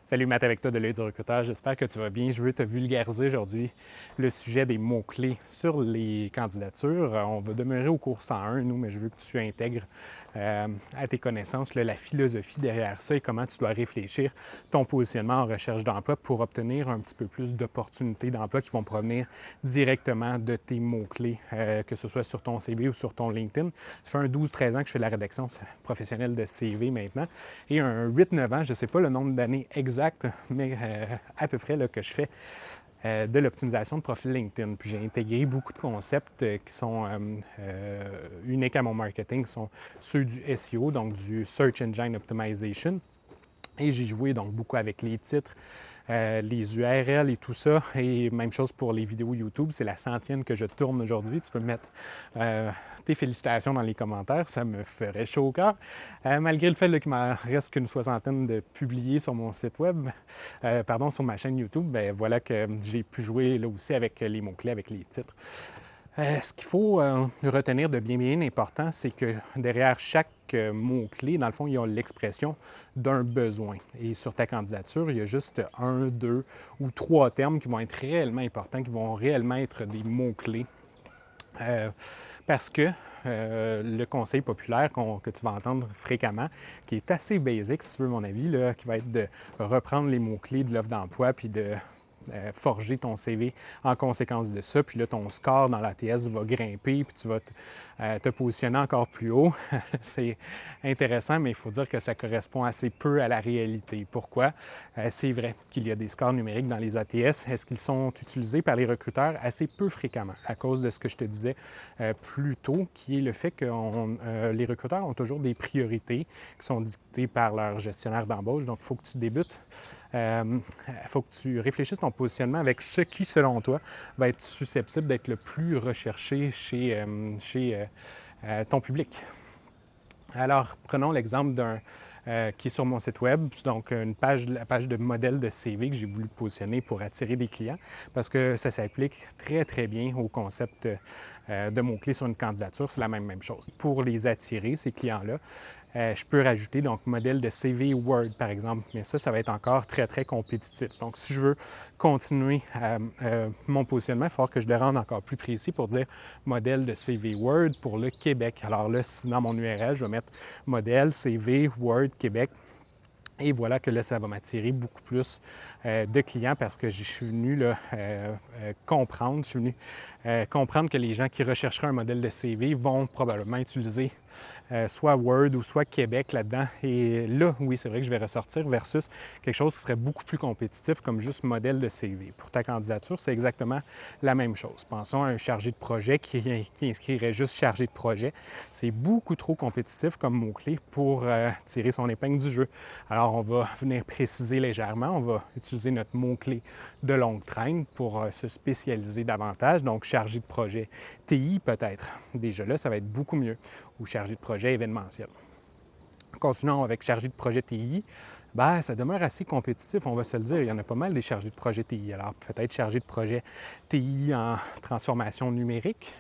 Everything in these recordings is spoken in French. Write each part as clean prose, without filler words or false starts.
Salut Matt avec toi de l'œil du recruteur, j'espère que tu vas bien. Je veux te vulgariser aujourd'hui le sujet des mots-clés sur les candidatures. On va demeurer au cours 101, nous, mais je veux que tu intègres à tes connaissances la philosophie derrière ça et comment tu dois réfléchir ton positionnement en recherche d'emploi pour obtenir un petit peu plus d'opportunités d'emploi qui vont provenir directement de tes mots-clés, que ce soit sur ton CV ou sur ton LinkedIn. Ça fait un 12-13 ans que je fais de la rédaction professionnelle de CV maintenant et un 8-9 ans, je ne sais pas le nombre d'années exact, mais à peu près là, que je fais de l'optimisation de profil LinkedIn. Puis j'ai intégré beaucoup de concepts qui sont uniques à mon marketing, qui sont ceux du SEO, donc du Search Engine Optimization. Et j'ai joué donc beaucoup avec les titres, les URL et tout ça. Et même chose pour les vidéos YouTube. C'est la 100e que je tourne aujourd'hui. Tu peux mettre tes félicitations dans les commentaires. Ça me ferait chaud au cœur. Malgré le fait qu'il m'en reste qu'une 60aine de publiés sur mon site web, sur ma chaîne YouTube, ben voilà que j'ai pu jouer là aussi avec les mots-clés, avec les titres. Ce qu'il faut retenir de bien important, c'est que derrière chaque mot-clé, dans le fond, il y a l'expression d'un besoin. Et sur ta candidature, il y a juste 1, 2 ou 3 termes qui vont être réellement importants, qui vont réellement être des mots-clés. Parce que le conseil populaire que tu vas entendre fréquemment, qui est assez basique, si tu veux mon avis, là, qui va être de reprendre les mots-clés de l'offre d'emploi puis de forger ton CV en conséquence de ça. Puis là, ton score dans l'ATS va grimper, puis tu vas te positionner encore plus haut. C'est intéressant, mais il faut dire que ça correspond assez peu à la réalité. Pourquoi? C'est vrai qu'il y a des scores numériques dans les ATS. Est-ce qu'ils sont utilisés par les recruteurs assez peu fréquemment à cause de ce que je te disais plus tôt, qui est le fait que les recruteurs ont toujours des priorités qui sont dictées par leur gestionnaire d'embauche. Donc, il faut que tu débutes. Il faut que tu réfléchisses ton positionnement avec ce qui, selon toi, va être susceptible d'être le plus recherché chez ton public. Alors, prenons l'exemple d'un qui est sur mon site web, donc la page de modèle de CV que j'ai voulu positionner pour attirer des clients, parce que ça s'applique très bien au concept de mots-clés sur une candidature. C'est la même chose. Pour les attirer, ces clients-là, je peux rajouter donc modèle de CV Word, par exemple, mais ça va être encore très compétitif. Donc, si je veux continuer mon positionnement, il va falloir que je le rende encore plus précis pour dire modèle de CV Word pour le Québec. Alors là, si dans mon URL, je vais mettre modèle CV Word Québec. Et voilà que là, ça va m'attirer beaucoup plus de clients parce que je suis venu comprendre que les gens qui rechercheraient un modèle de CV vont probablement utiliser soit Word ou soit Québec là-dedans. Et là, oui, c'est vrai que je vais ressortir versus quelque chose qui serait beaucoup plus compétitif comme juste modèle de CV. Pour ta candidature, c'est exactement la même chose. Pensons à un chargé de projet qui inscrirait juste chargé de projet. C'est beaucoup trop compétitif comme mot-clé pour tirer son épingle du jeu. Alors, on va venir préciser légèrement. On va utiliser notre mot-clé de longue traîne pour se spécialiser davantage. Donc, chargé de projet TI peut-être. Déjà là, ça va être beaucoup mieux. Ou chargé de projet événementiel. Continuons avec chargé de projet TI. Ça demeure assez compétitif, on va se le dire. Il y en a pas mal des chargés de projet TI. Alors, peut-être chargé de projet TI en transformation numérique.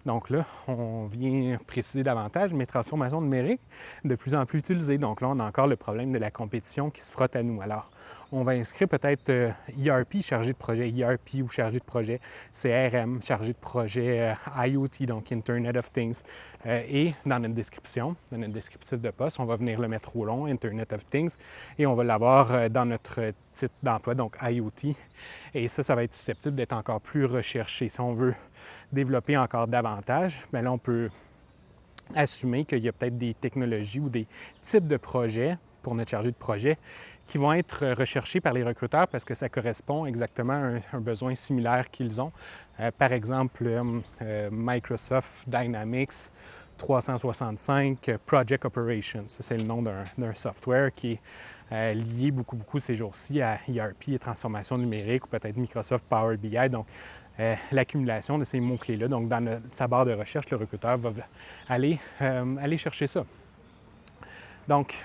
Donc là, on vient préciser davantage, mais transformation numérique, de plus en plus utilisée. Donc là, on a encore le problème de la compétition qui se frotte à nous. Alors, on va inscrire peut-être ERP, chargé de projet ERP ou chargé de projet CRM, chargé de projet IoT, donc Internet of Things. Et dans notre description, dans notre descriptif de poste, on va venir le mettre au long, Internet of Things, et on va l'avoir dans notre titre d'emploi, donc IoT. Et ça va être susceptible d'être encore plus recherché. Si on veut développer encore davantage, bien là, on peut assumer qu'il y a peut-être des technologies ou des types de projets pour notre chargé de projet qui vont être recherchés par les recruteurs parce que ça correspond exactement à un besoin similaire qu'ils ont. Par exemple, Microsoft Dynamics 365 Project Operations. Ça, c'est le nom d'un software qui est lié beaucoup ces jours-ci à ERP et transformation numérique ou peut-être Microsoft Power BI. Donc, l'accumulation de ces mots-clés-là. Donc, dans sa barre de recherche, le recruteur va aller chercher ça. Donc,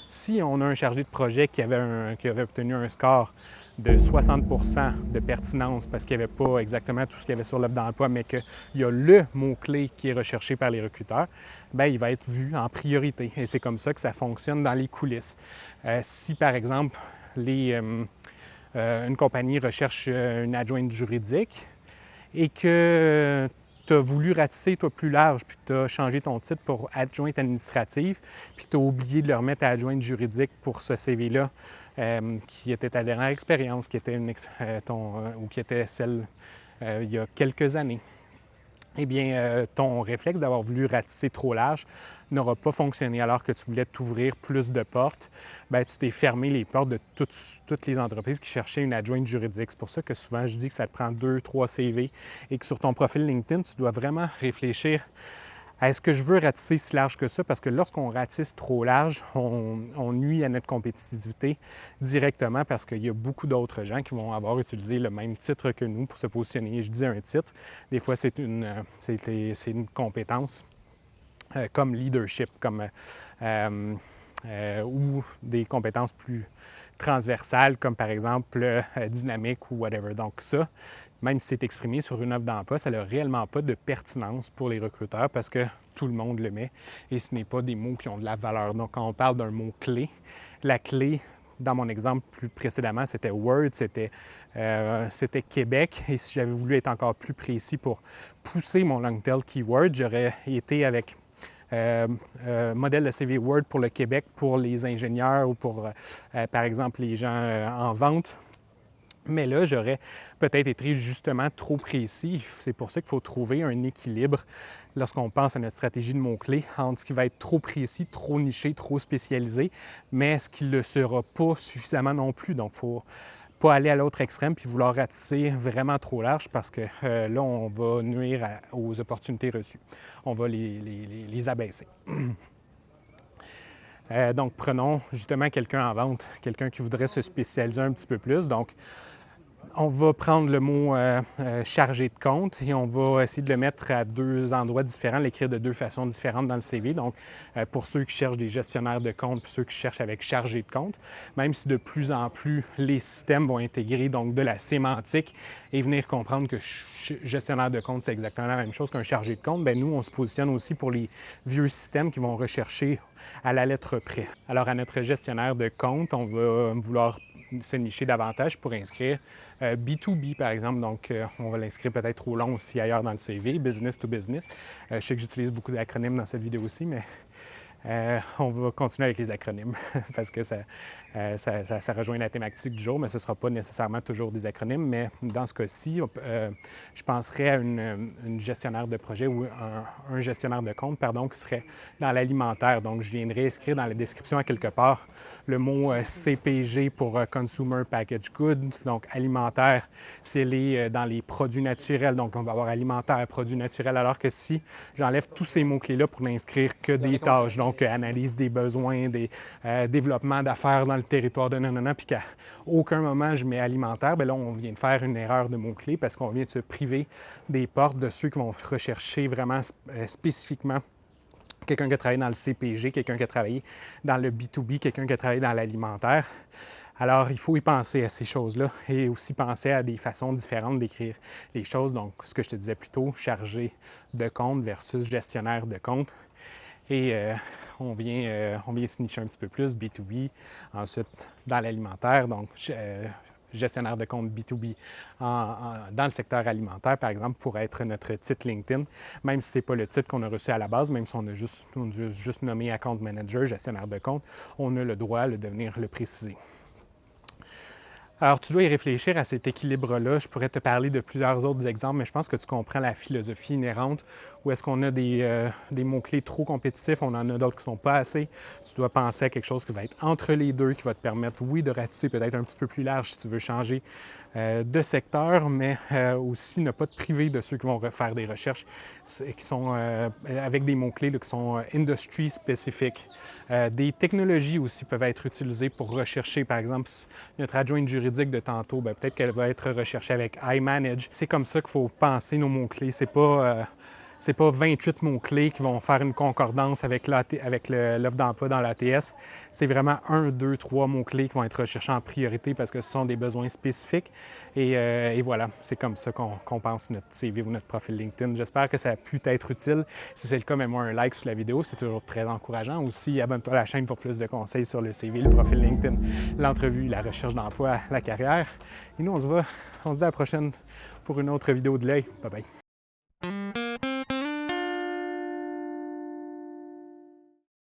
si on a un chargé de projet qui avait obtenu un score de 60% de pertinence parce qu'il n'y avait pas exactement tout ce qu'il y avait sur l'offre d'emploi, mais qu'il y a le mot-clé qui est recherché par les recruteurs, bien, il va être vu en priorité. Et c'est comme ça que ça fonctionne dans les coulisses. Si, par exemple, une compagnie recherche une adjointe juridique et que tu as voulu ratisser toi plus large, puis tu as changé ton titre pour adjointe administrative, puis tu as oublié de le remettre à adjointe juridique pour ce CV-là, qui était ta dernière expérience, qui était ou qui était celle il y a quelques années. Eh bien, ton réflexe d'avoir voulu ratisser trop large n'aura pas fonctionné alors que tu voulais t'ouvrir plus de portes. Bien, tu t'es fermé les portes de toutes les entreprises qui cherchaient une adjointe juridique. C'est pour ça que souvent, je dis que ça te prend 2-3 CV et que sur ton profil LinkedIn, tu dois vraiment réfléchir à est-ce que je veux ratisser si large que ça? Parce que lorsqu'on ratisse trop large, on nuit à notre compétitivité directement parce qu'il y a beaucoup d'autres gens qui vont avoir utilisé le même titre que nous pour se positionner. Je dis un titre, des fois c'est une compétence comme leadership, ou des compétences plus transversales comme par exemple dynamique ou whatever. Donc ça, même si c'est exprimé sur une offre d'emploi, ça n'a réellement pas de pertinence pour les recruteurs parce que tout le monde le met et ce n'est pas des mots qui ont de la valeur. Donc, quand on parle d'un mot-clé, la clé, dans mon exemple plus précédemment, c'était Word, c'était Québec. Et si j'avais voulu être encore plus précis pour pousser mon long tail keyword, j'aurais été avec modèle de CV Word pour le Québec, pour les ingénieurs ou pour, par exemple, les gens en vente. Mais là, j'aurais peut-être été justement trop précis. C'est pour ça qu'il faut trouver un équilibre lorsqu'on pense à notre stratégie de mots-clés entre ce qui va être trop précis, trop niché, trop spécialisé, mais ce qui ne le sera pas suffisamment non plus. Donc, il ne faut pas aller à l'autre extrême puis vouloir ratisser vraiment trop large parce que là, on va nuire aux opportunités reçues. On va les abaisser. Donc, prenons justement quelqu'un en vente, quelqu'un qui voudrait se spécialiser un petit peu plus. Donc, on va prendre le mot chargé de compte et on va essayer de le mettre à 2 endroits différents, l'écrire de 2 façons différentes dans le CV. Donc, pour ceux qui cherchent des gestionnaires de compte puis ceux qui cherchent avec chargé de compte, même si de plus en plus les systèmes vont intégrer donc de la sémantique et venir comprendre que gestionnaire de compte, c'est exactement la même chose qu'un chargé de compte, bien nous, on se positionne aussi pour les vieux systèmes qui vont rechercher à la lettre près. Alors, à notre gestionnaire de compte, on va vouloir se nicher davantage pour inscrire B2B, par exemple. Donc, on va l'inscrire peut-être trop long aussi ailleurs dans le CV, business to business. Je sais que j'utilise beaucoup d'acronymes dans cette vidéo aussi, mais on va continuer avec les acronymes parce que ça rejoint la thématique du jour, mais ce ne sera pas nécessairement toujours des acronymes. Mais dans ce cas-ci, je penserais à une gestionnaire de projet ou un gestionnaire de compte, qui serait dans l'alimentaire. Donc, je viendrais inscrire dans la description à quelque part le mot CPG pour Consumer Packaged Goods. Donc, alimentaire, c'est dans les produits naturels. Donc, on va avoir alimentaire, produits naturels, alors que si j'enlève tous ces mots-clés-là pour n'inscrire que des tâches, donc analyse des besoins, des développement d'affaires dans le territoire de puis qu'à aucun moment je mets alimentaire, bien là, on vient de faire une erreur de mots-clés parce qu'on vient de se priver des portes de ceux qui vont rechercher vraiment spécifiquement quelqu'un qui a travaillé dans le CPG, quelqu'un qui a travaillé dans le B2B, quelqu'un qui a travaillé dans l'alimentaire. Alors, il faut y penser à ces choses-là et aussi penser à des façons différentes d'écrire les choses. Donc, ce que je te disais plus tôt, chargé de compte versus gestionnaire de compte. Et on vient se nicher un petit peu plus, B2B, ensuite dans l'alimentaire, donc gestionnaire de compte B2B dans le secteur alimentaire, par exemple, pour être notre titre LinkedIn, même si ce n'est pas le titre qu'on a reçu à la base, même si on a juste nommé Account Manager, gestionnaire de compte, on a le droit de venir le préciser. Alors, tu dois y réfléchir à cet équilibre-là. Je pourrais te parler de plusieurs autres exemples, mais je pense que tu comprends la philosophie inhérente. Où est-ce qu'on a des mots-clés trop compétitifs, on en a d'autres qui ne sont pas assez. Tu dois penser à quelque chose qui va être entre les deux, qui va te permettre, oui, de ratisser peut-être un petit peu plus large si tu veux changer de secteur, mais aussi ne pas te priver de ceux qui vont faire des recherches qui sont avec des mots-clés qui sont industry spécifiques. Des technologies aussi peuvent être utilisées pour rechercher, par exemple, notre adjointe juridique de tantôt, peut-être qu'elle va être recherchée avec iManage. C'est comme ça qu'il faut penser nos mots-clés. C'est pas c'est pas 28 mots-clés qui vont faire une concordance avec l'offre d'emploi dans l'ATS. C'est vraiment 1, 2, 3 mots-clés qui vont être recherchés en priorité parce que ce sont des besoins spécifiques. Et voilà, c'est comme ça qu'on pense notre CV ou notre profil LinkedIn. J'espère que ça a pu être utile. Si c'est le cas, mets-moi un like sous la vidéo, c'est toujours très encourageant. Aussi, abonne-toi à la chaîne pour plus de conseils sur le CV, le profil LinkedIn, l'entrevue, la recherche d'emploi, la carrière. Et nous, on se dit à la prochaine pour une autre vidéo de l'œil. Bye bye.